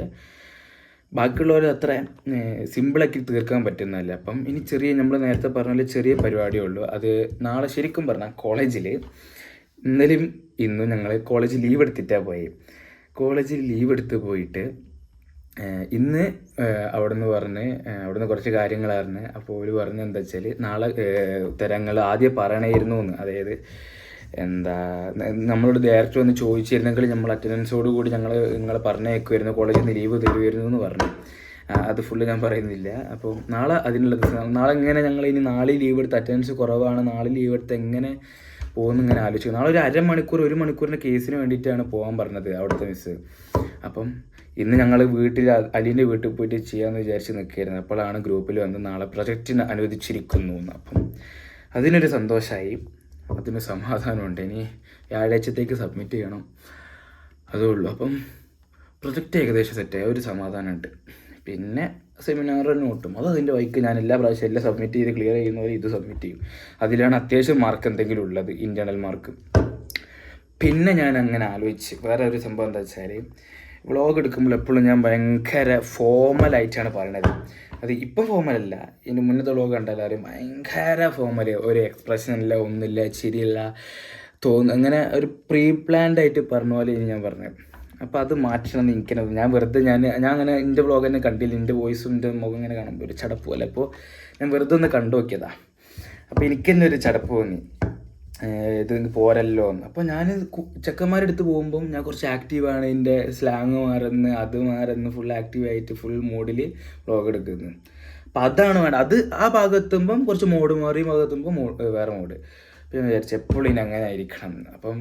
ബാക്കിയുള്ളവർ അത്ര സിമ്പിളാക്കി തീർക്കാൻ പറ്റുന്നതല്ല. അപ്പം ഇനി നമ്മൾ നേരത്തെ പറഞ്ഞാൽ ചെറിയ പരിപാടിയേ ഉള്ളൂ. അത് നാളെ ശരിക്കും പറഞ്ഞാൽ കോളേജിൽ ഇന്നലെയും ഇന്നും ഞങ്ങൾ കോളേജ് ലീവ് എടുത്തിട്ടാണ് പോയി. കോളേജിൽ ലീവ് എടുത്ത് പോയിട്ട് ഇന്ന് അവിടുന്ന് കുറച്ച് കാര്യങ്ങളായിരുന്നു. അപ്പോൾ ഒരു പറഞ്ഞ എന്താ വെച്ചാൽ നാളെ ഉത്തരങ്ങൾ ആദ്യം പറയണമായിരുന്നു എന്ന്. അതായത് എന്താ നമ്മളോട് ഡയറക്റ്റ് വന്ന് ചോദിച്ചിരുന്നെങ്കിൽ നമ്മൾ അറ്റൻഡൻസോട് കൂടി നിങ്ങളെ പറഞ്ഞേക്കുമായിരുന്നു, കോളേജിൽ നിന്ന് ലീവ് തരുമായിരുന്നു എന്ന് പറഞ്ഞു. അത് ഫുള്ള് ഞാൻ പറയുന്നില്ല. അപ്പോൾ നാളെ അതിനുള്ള ദിവസം, നാളെ എങ്ങനെ ഞങ്ങൾ ഇനി നാളെ ലീവ് എടുത്ത് അറ്റൻഡൻസ് കുറവാണ്, നാളെ ലീവ് എടുത്ത് എങ്ങനെ പോകുന്നു ഇങ്ങനെ ആലോചിക്കും. നാളെ ഒരു അരമണിക്കൂർ 1 മണിക്കൂറിൻ്റെ കേസിന് വേണ്ടിയിട്ടാണ് പോകാൻ പറഞ്ഞത് അവിടുത്തെ മിസ്സ്. അപ്പം ഇന്ന് ഞങ്ങൾ വീട്ടിൽ അലീൻ്റെ വീട്ടിൽ പോയിട്ട് ചെയ്യാമെന്ന് വിചാരിച്ച് നിൽക്കുകയായിരുന്നു. അപ്പോഴാണ് ഗ്രൂപ്പിൽ വന്ന് നാളെ പ്രൊജക്റ്റിന് അനുവദിച്ചിരിക്കുന്നു എന്ന്. അപ്പം അതിനൊരു സന്തോഷമായി, അതിന് സമാധാനമുണ്ട്. ഇനി വ്യാഴാഴ്ചത്തേക്ക് സബ്മിറ്റ് ചെയ്യണം, അതേ ഉള്ളൂ. അപ്പം പ്രൊജക്റ്റ് ഏകദേശം സെറ്റായ ഒരു സമാധാനമുണ്ട്. പിന്നെ സെമിനാർ നോട്ടും അത് അതിൻ്റെ വൈക്ക് ഞാൻ എല്ലാ പ്രാവശ്യം എല്ലാം സബ്മിറ്റ് ചെയ്ത് ക്ലിയർ ചെയ്യുന്ന പോലെ ഇത് സബ്മിറ്റ് ചെയ്യും. അതിലാണ് അത്യാവശ്യം മാർക്ക് എന്തെങ്കിലും ഉള്ളത്, ഇൻറ്റേർണൽ മാർക്ക്. പിന്നെ ഞാൻ അങ്ങനെ ആലോചിച്ച് വേറെ ഒരു സംഭവം എന്താ വെച്ചാൽ, വ്ളോഗ് എടുക്കുമ്പോൾ എപ്പോഴും ഞാൻ ഭയങ്കര ഫോമലായിട്ടാണ് പറയണത്. അത് ഇപ്പം ഫോമലല്ല, ഇതിന് മുന്നത്തെ വ്ളോഗ് കണ്ടാലും ഭയങ്കര ഫോമൽ, ഒരു എക്സ്പ്രഷൻ ഇല്ല, ഒന്നുമില്ല, ചിരിയില്ല, അങ്ങനെ ഒരു പ്രീ പ്ലാൻഡ് ആയിട്ട് പറഞ്ഞ പോലെ ഇനി ഞാൻ പറഞ്ഞത്. അപ്പോൾ അത് മാറ്റണമെന്ന് എനിക്കത് ഞാൻ വെറുതെ ഞാൻ അങ്ങനെ എൻ്റെ വ്ളോഗ് തന്നെ കണ്ടില്ല, എൻ്റെ വോയിസും എൻ്റെ മുഖം ഇങ്ങനെ കാണുമ്പോൾ ഒരു ചടപ്പ് പോലെ. അപ്പോൾ ഞാൻ വെറുതെ ഒന്ന് കണ്ടു നോക്കിയതാണ്. അപ്പോൾ എനിക്ക് തന്നെ ഒരു ചടപ്പ് തോന്നി, ഇത് പോരല്ലോ എന്ന്. അപ്പോൾ ഞാൻ ചെക്കന്മാരെടുത്ത് പോകുമ്പം ഞാൻ കുറച്ച് ആക്റ്റീവാണ്, എൻ്റെ സ്ലാങ് മാറുന്നു, അത് മാറുന്നു, ഫുൾ ആക്റ്റീവായിട്ട് ഫുൾ മോഡിൽ വ്ളോഗ് എടുക്കുന്നു. അപ്പം അതാണ് വേണ്ടത്. അത് ആ ഭാഗത്തുമ്പം കുറച്ച് മോഡ് മാറി, ഭാഗത്തുമ്പോൾ വേറെ മോഡ്. അപ്പോൾ ഞാൻ വിചാരിച്ചു എപ്പോഴും ഇനി അങ്ങനെ ആയിരിക്കണം എന്ന്. അപ്പം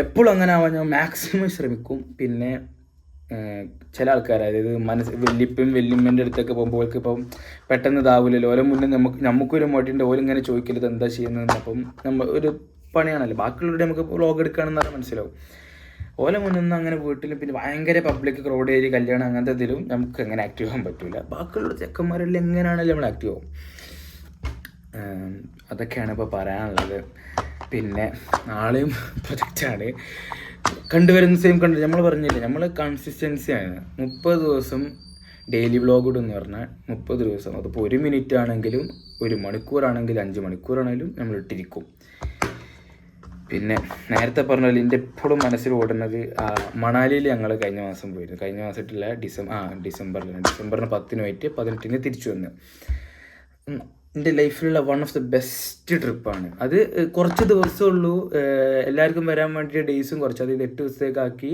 എപ്പോഴും അങ്ങനെ ആവാൻ ഞാൻ മാക്സിമം ശ്രമിക്കും. പിന്നെ ചില ആൾക്കാർ, അതായത് വല്യമ്മേൻ്റെ അടുത്തൊക്കെ പോകുമ്പോൾ ഇപ്പം പെട്ടെന്ന് ഇതാവില്ലല്ലോ, ഓരോ മുന്നേ നമുക്കൊരു മോട്ടിൻ്റെ ഓലിങ്ങനെ ചോദിക്കരുത് എന്താ ചെയ്യുന്നതെന്ന്. അപ്പം നമ്മൾ ഒരു പണിയാണല്ലോ, ബാക്കിയുള്ളവരുടെ നമുക്ക് വ്ളോഗ് എടുക്കുകയാണെന്ന് പറഞ്ഞാൽ മനസ്സിലാവും. ഓല മുന്നൊന്നും അങ്ങനെ വീട്ടിൽ പിന്നെ ഭയങ്കര പബ്ലിക് ക്രൗഡ് ഏരിയ കല്യാണം അങ്ങനത്തെ ഇതിലും നമുക്ക് അങ്ങനെ ആക്റ്റീവ് ആകാൻ പറ്റില്ല. ബാക്കിയുള്ള ചെക്കന്മാരെല്ലാം എങ്ങനെയാണെങ്കിലും നമ്മൾ ആക്റ്റീവ് ആവും. അതൊക്കെയാണ് ഇപ്പോൾ പറയാനുള്ളത്. പിന്നെ നാളെയും പ്രൊജക്റ്റാണ് കണ്ടുവരുന്ന സെയിം നമ്മൾ പറഞ്ഞില്ലേ, നമ്മൾ കൺസിസ്റ്റൻസിയാണ്. 30 ദിവസം ഡെയിലി വ്ളോഗ് ഇടുമെന്ന് പറഞ്ഞാൽ 30 ദിവസം, അതിപ്പോൾ 1 മിനിറ്റ് ആണെങ്കിലും 1 മണിക്കൂറാണെങ്കിലും 5 മണിക്കൂറാണെങ്കിലും നമ്മൾ ഇട്ടിരിക്കും. പിന്നെ നേരത്തെ പറഞ്ഞാൽ എൻ്റെ എപ്പോഴും മനസ്സിൽ ഓടുന്നത് മണാലിയിൽ ഞങ്ങൾ കഴിഞ്ഞ മാസം പോയിരുന്നു. കഴിഞ്ഞ മാസമായിട്ടില്ല, ഡിസംബറിന് 10-ന് പോയിട്ട് 18-ന് തിരിച്ചു വന്ന്. എൻ്റെ ലൈഫിലുള്ള വൺ ഓഫ് ദ ബെസ്റ്റ് ട്രിപ്പാണ് അത്. കുറച്ച് ദിവസമേ ഉള്ളൂ, എല്ലാവർക്കും വരാൻ വേണ്ടിയിട്ട് ഡേയ്സും കുറച്ച്, അതായത് 8 ദിവസത്തേക്കാക്കി.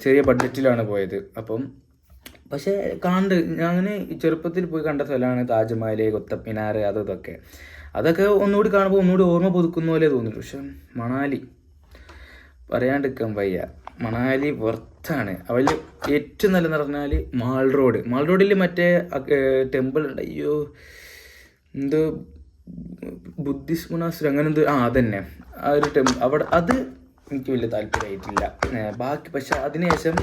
ചെറിയ ബഡ്ജറ്റിലാണ് പോയത്. അപ്പം പക്ഷേ ഞാൻ ചെറുപ്പത്തിൽ പോയി കണ്ട സ്ഥലമാണ് താജ്മഹൽ, കുത്തബ് മിനാർ, അതൊക്കെ ഒന്നുകൂടി കാണുമ്പോൾ ഒന്നുകൂടി ഓർമ്മ പുതുക്കുന്ന പോലെ തോന്നില്ല. പക്ഷെ മണാലി പറയാണ്ടിരിക്കാൻ വയ്യ, മണാലി വർത്താണ്. അവൽ ഏറ്റവും നല്ലതെന്ന് പറഞ്ഞാൽ മാൾ റോഡിൽ മറ്റേ ടെമ്പിൾ ഉണ്ട്, അയ്യോ എന്തോ ബുദ്ധിസ്റ്റ് മൊണാസ്ട്രി അങ്ങനെ എന്തോ, അതന്നെ ആ ഒരു അവിടെ, അത് എനിക്ക് വലിയ താല്പര്യമായിട്ടില്ല. ബാക്കി പക്ഷെ അതിനുശേഷം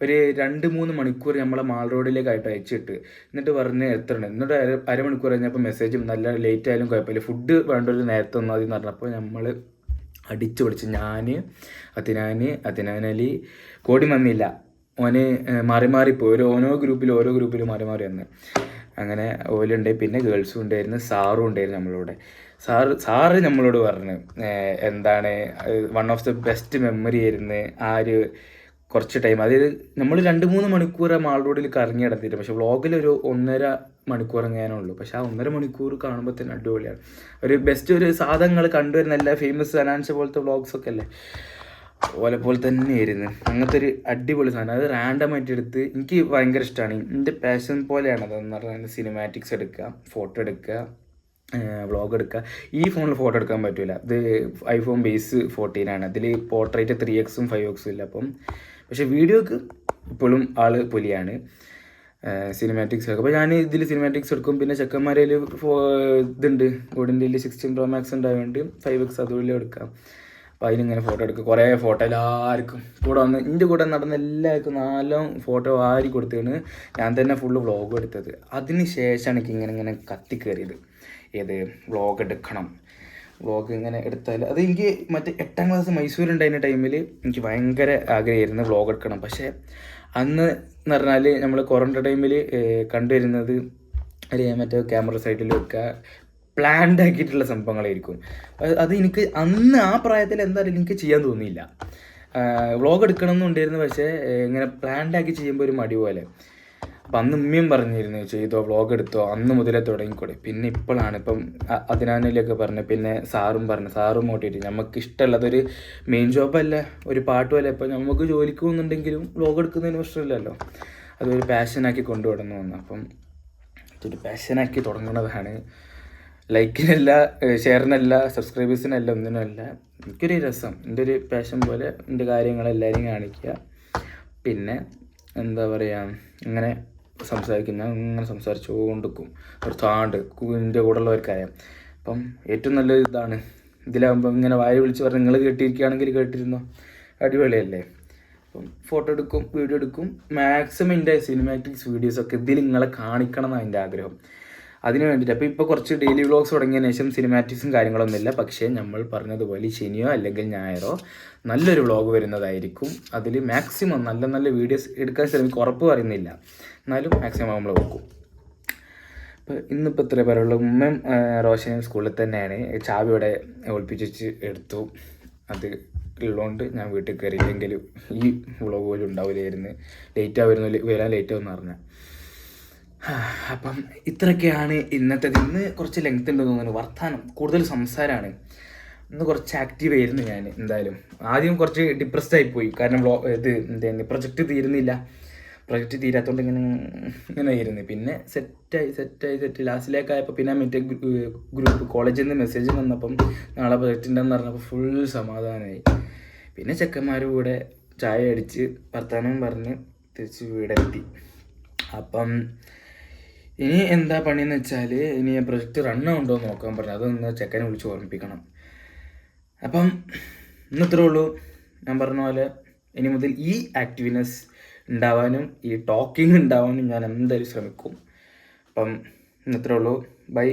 ഒരു 2-3 മണിക്കൂർ നമ്മളെ മാൾ റോഡിലേക്കായിട്ട് അയച്ചിട്ട് എന്നിട്ട് പറഞ്ഞ് എത്തണം. എന്നിട്ട് അരമണിക്കൂർ കഴിഞ്ഞപ്പോൾ മെസ്സേജും നല്ല ലേറ്റ് ആയാലും കുഴപ്പമില്ല, ഫുഡ് വേണ്ട ഒരു നേരത്തെ ഒന്നും മതി എന്ന് പറഞ്ഞപ്പോൾ നമ്മൾ അടിച്ചു പൊളിച്ച്. ഞാൻ അത്തിനാനലി കോടി വന്നില്ല, ഓന് മാറിപ്പോയി. ഓരോ ഗ്രൂപ്പിൽ മാറി വന്ന് അങ്ങനെ ഓലുണ്ട്. പിന്നെ ഗേൾസും ഉണ്ടായിരുന്നു, സാറും ഉണ്ടായിരുന്നു നമ്മളോട്. സാറ് നമ്മളോട് പറഞ്ഞു എന്താണ് one of the best memory ആയിരുന്നു ആ ഒരു കുറച്ച് ടൈം. അതായത് നമ്മൾ 2-3 മണിക്കൂർ മാൾ റോഡിൽ കറങ്ങി നടത്തിയിട്ട്, പക്ഷെ വ്ളോഗിൽ ഒരു 1.5 മണിക്കൂർ എങ്ങാനേ ഉള്ളൂ. പക്ഷെ ആ 1.5 മണിക്കൂർ കാണുമ്പോൾ തന്നെ അടിപൊളിയാണ്. ഒരു ബെസ്റ്റ് ഒരു സാധനങ്ങൾ കണ്ടുവരുന്ന എല്ലാ ഫേമസ് അനാൻസ് പോലത്തെ വ്ളോഗ്സൊക്കെ അല്ലേ, പോലെ തന്നെ ആയിരുന്നു. അങ്ങനത്തെ ഒരു അടിപൊളി സാധനം. അത് റാൻഡമായിട്ട് എടുത്ത് എനിക്ക് ഭയങ്കര ഇഷ്ടമാണ്. എൻ്റെ പാഷൻ പോലെയാണ് അതെന്ന് പറഞ്ഞാൽ സിനിമാറ്റിക്സ് എടുക്കുക, ഫോട്ടോ എടുക്കുക, വ്ളോഗ് എടുക്കുക. ഈ ഫോണിൽ ഫോട്ടോ എടുക്കാൻ പറ്റില്ല, ഇത് iPhone ബേസ് 14 ആണ്. അതിൽ പോർട്രേറ്റ് 3x 5x ഇല്ല. അപ്പം പക്ഷെ വീഡിയോക്ക് ഇപ്പോഴും ആള് പൊലിയാണ്. സിനിമാറ്റിക്സ് എടുക്കും. അപ്പോൾ ഞാൻ ഇതിൽ സിനിമാറ്റിക്സ് എടുക്കും. പിന്നെ ചെക്കന്മാരയിൽ ഇതുണ്ട്, ഗോഡിൻ്റെ 16 Pro Max ഉണ്ടായതുകൊണ്ട് 5x അതുപോലെ എടുക്കാം. അപ്പോൾ അതിനിങ്ങനെ ഫോട്ടോ എടുക്കുക, കുറേ ഫോട്ടോ എല്ലാവർക്കും കൂടെ വന്ന് എൻ്റെ കൂടെ നടന്ന എല്ലാവർക്കും 4 ഫോട്ടോ വാരി കൊടുത്തതാണ്. ഞാൻ തന്നെ ഫുള്ള് വ്ളോഗ് എടുത്തത്. അതിന് ശേഷമാണ് എനിക്ക് ഇങ്ങനെ കത്തിക്കയറിയത്, ഏത് വ്ളോഗ് എടുക്കണം, വ്ളോഗ് ഇങ്ങനെ എടുത്താൽ. അത് എനിക്ക് മറ്റേ 8ാം ക്ലാസ് മൈസൂരുണ്ടായിരുന്ന ടൈമിൽ എനിക്ക് ഭയങ്കര ആഗ്രഹമായിരുന്നു വ്ളോഗ് എടുക്കണം. പക്ഷേ അന്ന് എന്ന് പറഞ്ഞാൽ നമ്മൾ കൊറോണ ടൈമിൽ കണ്ടുവരുന്നത് മറ്റേ ക്യാമറ സൈഡിൽ വെക്കുക, പ്ലാൻഡ് ആക്കിയിട്ടുള്ള സംഭവങ്ങളായിരിക്കും. അത് എനിക്ക് അന്ന് ആ പ്രായത്തിൽ എന്തായാലും എനിക്ക് ചെയ്യാൻ തോന്നിയില്ല. വ്ളോഗ് എടുക്കണം എന്നുണ്ടായിരുന്നു, പക്ഷേ ഇങ്ങനെ പ്ലാൻഡ് ആക്കി ചെയ്യുമ്പോൾ ഒരു മടി പോലെ. അപ്പം അന്ന് ഉമ്മയും പറഞ്ഞിരുന്നു ചെയ്തോ വ്ളോഗ് എടുത്തോ, അന്ന് മുതലേ തുടങ്ങിക്കൂടെ. പിന്നെ ഇപ്പോഴാണ് ഇപ്പം അതിനാനിലൊക്കെ പറഞ്ഞു, പിന്നെ സാറും മോട്ടിവേറ്റ് നമുക്ക് ഇഷ്ടമുള്ളതൊരു മെയിൻ ജോബല്ല, ഒരു പാട്ടുമല്ല. ഇപ്പം നമുക്ക് ജോലിക്ക് പോകുന്നുണ്ടെങ്കിലും വ്ളോഗ് എടുക്കുന്നതിന് പ്രശ്നമില്ലല്ലോ, അതൊരു പാഷനാക്കി കൊണ്ടുവിടണം എന്ന്. അപ്പം ഇതൊരു പാഷനാക്കി തുടങ്ങുന്നതാണ്. ലൈക്കിനല്ല, ഷെയറിനല്ല, സബ്സ്ക്രൈബേഴ്സിനല്ല, ഒന്നിനുമല്ല. എനിക്കൊരു രസം, എൻ്റെ ഒരു പാഷൻ പോലെ എൻ്റെ കാര്യങ്ങളെല്ലാവരും കാണിക്കുക. പിന്നെ എന്താ പറയുക, ഇങ്ങനെ ഇങ്ങനെ സംസാരിച്ചുകൊണ്ടിരിക്കും നിർത്താണ്ട് എൻ്റെ കൂടെ ഉള്ളവർക്കായാൽ. അപ്പം ഏറ്റവും നല്ലൊരു ഇതാണ് ഇതിലാകുമ്പം ഇങ്ങനെ വായ വിളിച്ച് പറഞ്ഞ് നിങ്ങൾ കേട്ടിരിക്കുകയാണെങ്കിൽ കേട്ടിരുന്നോ, അടിപൊളിയല്ലേ. അപ്പം ഫോട്ടോ എടുക്കും, വീഡിയോ എടുക്കും, മാക്സിമം എൻ്റെ സിനിമാറ്റിക്സ് വീഡിയോസൊക്കെ ഇതിൽ നിങ്ങളെ കാണിക്കണം എന്നാണ് എൻ്റെ ആഗ്രഹം. അതിന് വേണ്ടിയിട്ട് അപ്പോൾ ഇപ്പോൾ കുറച്ച് ഡെയിലി വ്ളോഗ്സ് തുടങ്ങിയതിന് ശേഷം സിനിമാറ്റിക്സും കാര്യങ്ങളൊന്നുമില്ല. പക്ഷേ നമ്മൾ പറഞ്ഞതുപോലെ ശനിയോ അല്ലെങ്കിൽ ഞായറോ നല്ലൊരു വ്ളോഗ് വരുന്നതായിരിക്കും. അതിൽ മാക്സിമം നല്ല നല്ല വീഡിയോസ് എടുക്കാൻ ശ്രമിക്കും, ഉറപ്പ് പറയുന്നില്ല, എന്നാലും മാക്സിമം നമ്മൾ വെക്കും. അപ്പോൾ ഇന്നിപ്പോൾ ഇത്രേ പറയുള്ളൂ. ഉമ്മയും റോഷനും സ്കൂളിൽ തന്നെയാണ്. ചാവി ഇവിടെ ഒളിപ്പിച്ച് വെച്ച് എടുത്തു. അത് ഉള്ളതുകൊണ്ട് ഞാൻ വീട്ടിൽ കയറിയില്ലെങ്കിലും ഈ വ്ളോഗ് പോലും ഉണ്ടാവില്ലായിരുന്നു. വരാൻ ലേറ്റ് ആവുമെന്ന് പറഞ്ഞാൽ. അപ്പം ഇത്രയൊക്കെയാണ് ഇന്നത്തെ. ഇന്ന് കുറച്ച് ലെങ്ത് ഉണ്ടെന്ന് തോന്നുന്നു, വർത്താനം കൂടുതൽ സംസാരമാണ്. ഇന്ന് കുറച്ച് ആക്റ്റീവ് ആയിരുന്നു ഞാൻ. എന്തായാലും ആദ്യം കുറച്ച് ഡിപ്രസ്ഡ് ആയിപ്പോയി, കാരണം പ്രൊജക്റ്റ് തീരാത്തതുകൊണ്ട് ഇങ്ങനെ ആയിരുന്നു. പിന്നെ സെറ്റ് ലാസ്റ്റിലേക്കായപ്പോൾ പിന്നെ മറ്റേ ഗ്രൂപ്പ് കോളേജിൽ നിന്ന് മെസ്സേജ് വന്നപ്പം നാളെ പ്രൊജക്റ്റ് ഉണ്ടെന്ന് പറഞ്ഞപ്പോൾ ഫുൾ സമാധാനമായി. പിന്നെ ചെക്കന്മാരും കൂടെ ചായ അടിച്ച് വർത്താനം പറഞ്ഞ് തിരിച്ച് വീടെത്തി. അപ്പം ഇനി എന്താ പണിയെന്ന് വെച്ചാൽ, ഇനി പ്രൊജക്റ്റ് റണ്ണുണ്ടോ എന്ന് നോക്കാൻ പറഞ്ഞു. അതൊന്ന് ചെക്കനെ വിളിച്ച് ഓർമ്മിപ്പിക്കണം. അപ്പം ഇന്നത്രേ ഉള്ളൂ. ഞാൻ പറഞ്ഞ പോലെ ഇനി മുതൽ ഈ ആക്റ്റീവ്നെസ് ഉണ്ടാവാനും ഈ ടോക്കിംഗ് ഉണ്ടാവാനും ഞാൻ എന്തായാലും ശ്രമിക്കും. അപ്പം ഇന്നത്രേ ഉള്ളൂ. ബൈ.